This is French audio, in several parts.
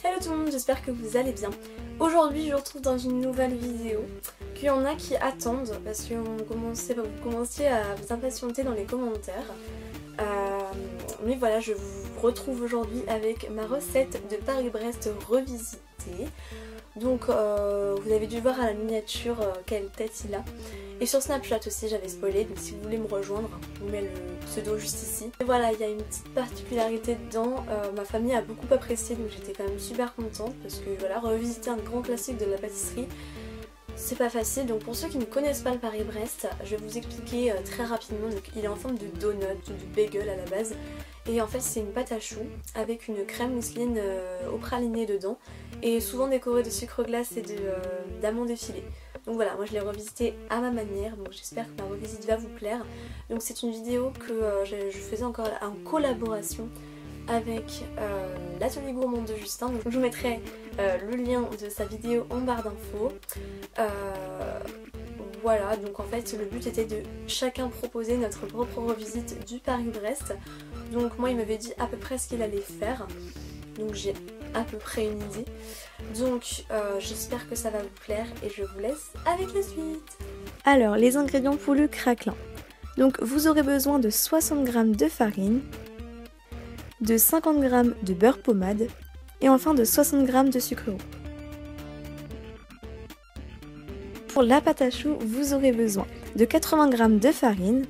Hello tout le monde, j'espère que vous allez bien. Aujourd'hui je vous retrouve dans une nouvelle vidéo qu'il y en a qui attendent parce que vous commenciez à vous impatienter dans les commentaires. Mais voilà, je vous retrouve aujourd'hui avec ma recette de Paris-Brest revisitée. Donc vous avez dû voir à la miniature quelle tête il a. Et sur Snapchat aussi j'avais spoilé, donc si vous voulez me rejoindre, je vous mets le pseudo juste ici. Et voilà, il y a une petite particularité dedans, ma famille a beaucoup apprécié, donc j'étais quand même super contente parce que voilà, revisiter un grand classique de la pâtisserie, c'est pas facile. Donc pour ceux qui ne connaissent pas le Paris-Brest, je vais vous expliquer très rapidement. Donc il est en forme de donut ou de bagel à la base. Et en fait c'est une pâte à choux avec une crème mousseline au praliné dedans. Et souvent décorée de sucre glace et d'amandes effilées. Donc voilà, moi je l'ai revisité à ma manière, donc j'espère que ma revisite va vous plaire. Donc c'est une vidéo que je faisais encore en collaboration avec l'atelier gourmand de Justin. Donc je vous mettrai le lien de sa vidéo en barre d'infos. Voilà, donc en fait le but était de chacun proposer notre propre revisite du Paris-Brest. Donc moi il m'avait dit à peu près ce qu'il allait faire, donc j'ai à peu près une idée. Donc j'espère que ça va vous plaire et je vous laisse avec la suite. Alors les ingrédients pour le craquelin. Donc vous aurez besoin de 60 g de farine, de 50 g de beurre pommade et enfin de 60 g de sucre roux. Pour la pâte à choux, vous aurez besoin de 80 g de farine,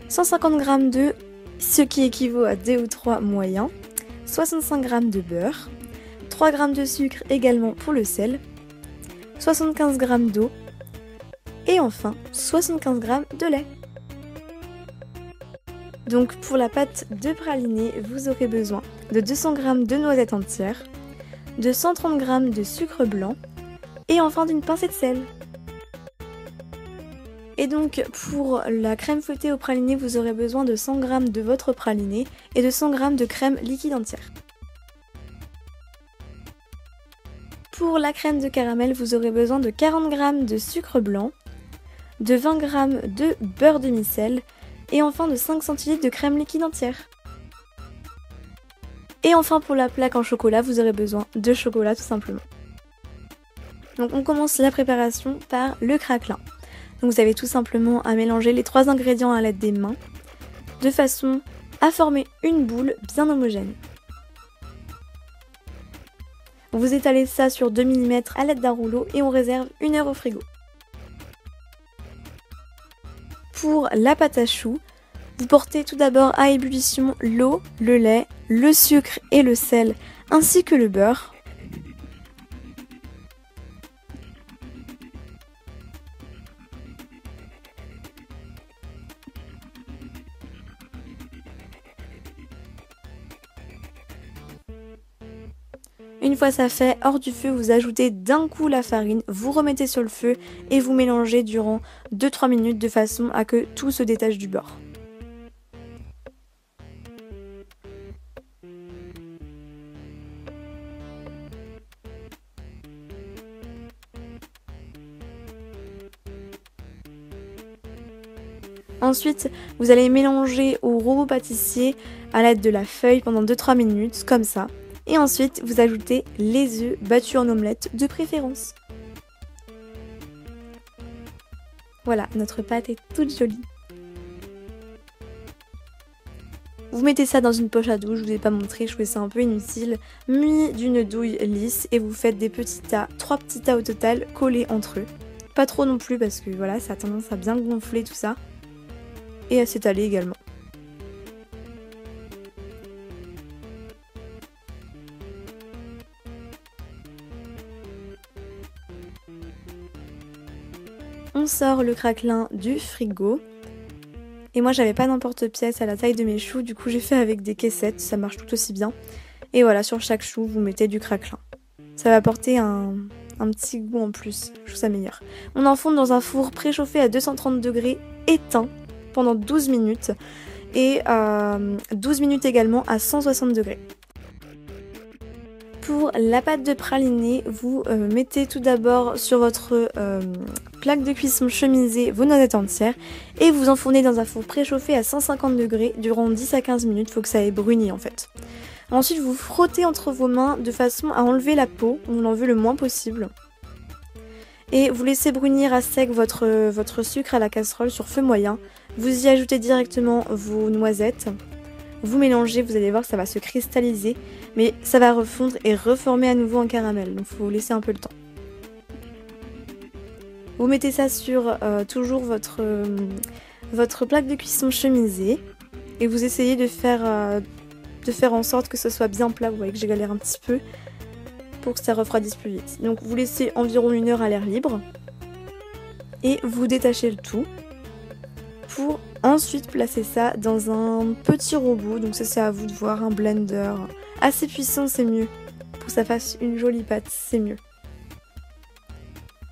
150 g d'œufs, ce qui équivaut à 2 ou 3 moyens, 65 g de beurre, 3 g de sucre également pour le sel, 75 g d'eau et enfin 75 g de lait. Donc pour la pâte de praliné, vous aurez besoin de 200 g de noisettes entières, de 130 g de sucre blanc et enfin d'une pincée de sel. Et donc pour la crème fouettée au praliné, vous aurez besoin de 100 g de votre praliné et de 100 g de crème liquide entière. Pour la crème de caramel, vous aurez besoin de 40 g de sucre blanc, de 20 g de beurre demi-sel et enfin de 5 cl de crème liquide entière. Et enfin pour la plaque en chocolat, vous aurez besoin de chocolat tout simplement. Donc on commence la préparation par le craquelin. Donc vous avez tout simplement à mélanger les 3 ingrédients à l'aide des mains, de façon à former une boule bien homogène. Vous étalez ça sur 2 mm à l'aide d'un rouleau et on réserve 1 heure au frigo. Pour la pâte à choux, vous portez tout d'abord à ébullition l'eau, le lait, le sucre et le sel ainsi que le beurre. Une fois ça fait, hors du feu, vous ajoutez d'un coup la farine, vous remettez sur le feu et vous mélangez durant 2-3 minutes de façon à que tout se détache du beurre. Ensuite, vous allez mélanger au robot pâtissier à l'aide de la feuille pendant 2-3 minutes, comme ça. Et ensuite, vous ajoutez les œufs battus en omelette de préférence. Voilà, notre pâte est toute jolie. Vous mettez ça dans une poche à douche, je vous ai pas montré, je trouvais ça un peu inutile. Muni d'une douille lisse et vous faites des petits tas, 3 petits tas au total, collés entre eux. Pas trop non plus parce que voilà, ça a tendance à bien gonfler tout ça. Et à s'étaler également. On sort le craquelin du frigo. Et moi j'avais pas d'emporte-pièce à la taille de mes choux, du coup j'ai fait avec des caissettes, ça marche tout aussi bien. Et voilà, sur chaque chou vous mettez du craquelin. Ça va apporter un un petit goût en plus, je trouve ça meilleur. On enfourne dans un four préchauffé à 230 degrés éteint pendant 12 minutes et 12 minutes également à 160 degrés. Pour la pâte de praliné, vous mettez tout d'abord sur votre plaque de cuisson chemisée vos noisettes entières et vous enfournez dans un four préchauffé à 150 degrés durant 10 à 15 minutes, il faut que ça ait bruni en fait. Ensuite vous frottez entre vos mains de façon à enlever la peau, on l'en veut le moins possible. Et vous laissez brunir à sec votre sucre à la casserole sur feu moyen. Vous y ajoutez directement vos noisettes. Vous mélangez, vous allez voir ça va se cristalliser, mais ça va refondre et reformer à nouveau en caramel, donc il faut laisser un peu le temps. Vous mettez ça sur toujours votre plaque de cuisson chemisée et vous essayez de faire en sorte que ce soit bien plat. Vous voyez que j'ai galéré un petit peu pour que ça refroidisse plus vite. Donc vous laissez environ 1 heure à l'air libre et vous détachez le tout pour ensuite placer ça dans un petit robot. Donc ça c'est à vous de voir, un blender assez puissant, c'est mieux. Pour que ça fasse une jolie pâte, c'est mieux.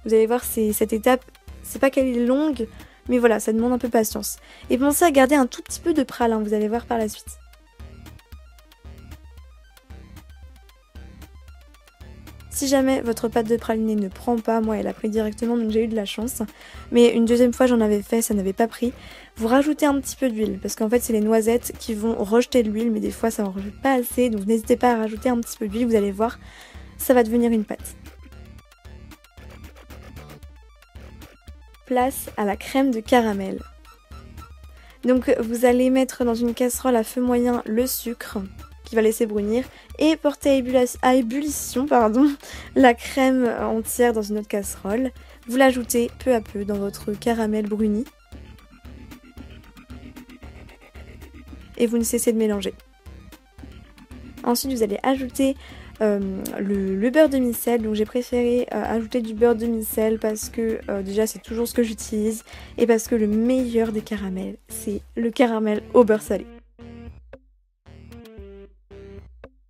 Vous allez voir, cette étape, c'est pas qu'elle est longue, mais voilà, ça demande un peu de patience. Et pensez à garder un tout petit peu de pralin, vous allez voir par la suite. Si jamais votre pâte de praliné ne prend pas, moi elle a pris directement donc j'ai eu de la chance. Mais une deuxième fois j'en avais fait, ça n'avait pas pris. Vous rajoutez un petit peu d'huile parce qu'en fait c'est les noisettes qui vont rejeter de l'huile mais des fois ça n'en rejette pas assez. Donc n'hésitez pas à rajouter un petit peu d'huile, vous allez voir, ça va devenir une pâte. Place à la crème de caramel. Donc vous allez mettre dans une casserole à feu moyen le sucre qui va laisser brunir et porter à ébullition la crème entière dans une autre casserole. Vous l'ajoutez peu à peu dans votre caramel bruni et vous ne cessez de mélanger. Ensuite vous allez ajouter le beurre demi-sel, donc j'ai préféré ajouter du beurre demi-sel parce que déjà c'est toujours ce que j'utilise et parce que le meilleur des caramels c'est le caramel au beurre salé.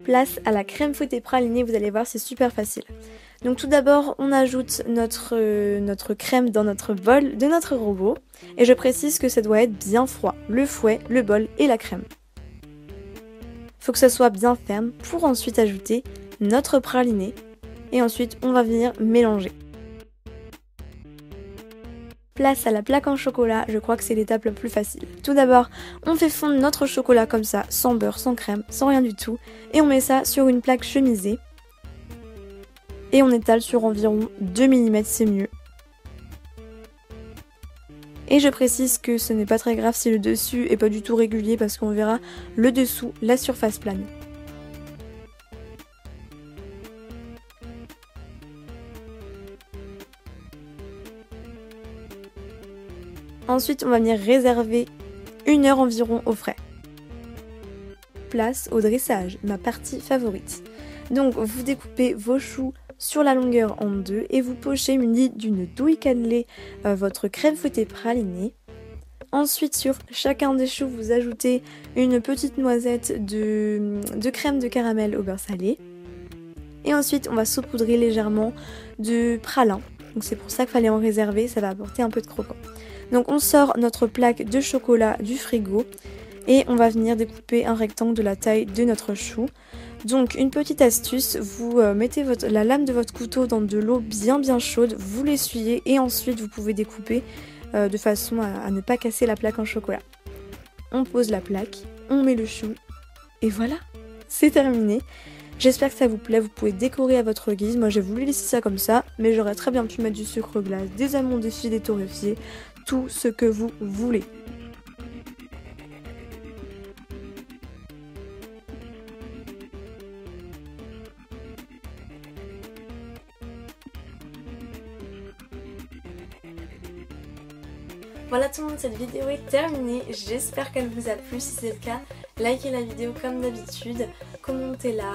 Place à la crème fouettée pralinée, vous allez voir c'est super facile. Donc tout d'abord on ajoute notre crème dans notre bol de notre robot et je précise que ça doit être bien froid, le fouet, le bol et la crème. Faut que ça soit bien ferme pour ensuite ajouter notre praliné et ensuite on va venir mélanger. Place à la plaque en chocolat, je crois que c'est l'étape la plus facile. Tout d'abord, on fait fondre notre chocolat comme ça, sans beurre, sans crème, sans rien du tout. Et on met ça sur une plaque chemisée. Et on étale sur environ 2 mm, c'est mieux. Et je précise que ce n'est pas très grave si le dessus est pas du tout régulier parce qu'on verra le dessous, la surface plane. Ensuite, on va venir réserver 1 heure environ au frais. Place au dressage, ma partie favorite. Donc, vous découpez vos choux sur la longueur en deux et vous pochez muni d'une douille cannelée votre crème fouettée pralinée. Ensuite, sur chacun des choux, vous ajoutez une petite noisette de crème de caramel au beurre salé. Et ensuite, on va saupoudrer légèrement de pralin. Donc c'est pour ça qu'il fallait en réserver, ça va apporter un peu de croquant. Donc on sort notre plaque de chocolat du frigo et on va venir découper un rectangle de la taille de notre chou. Donc une petite astuce, vous mettez la lame de votre couteau dans de l'eau bien chaude, vous l'essuyez et ensuite vous pouvez découper de façon à ne pas casser la plaque en chocolat. On pose la plaque, on met le chou et voilà, c'est terminé. J'espère que ça vous plaît, vous pouvez décorer à votre guise. Moi j'ai voulu laisser ça comme ça, mais j'aurais très bien pu mettre du sucre glace, des amandes dessus, torréfiées, tout ce que vous voulez. Voilà tout le monde, cette vidéo est terminée, j'espère qu'elle vous a plu. Si c'est le cas, likez la vidéo comme d'habitude, commentez-la,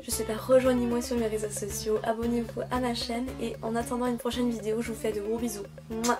je sais pas, rejoignez-moi sur mes réseaux sociaux, abonnez-vous à ma chaîne et en attendant une prochaine vidéo, je vous fais de gros bisous. Mouah.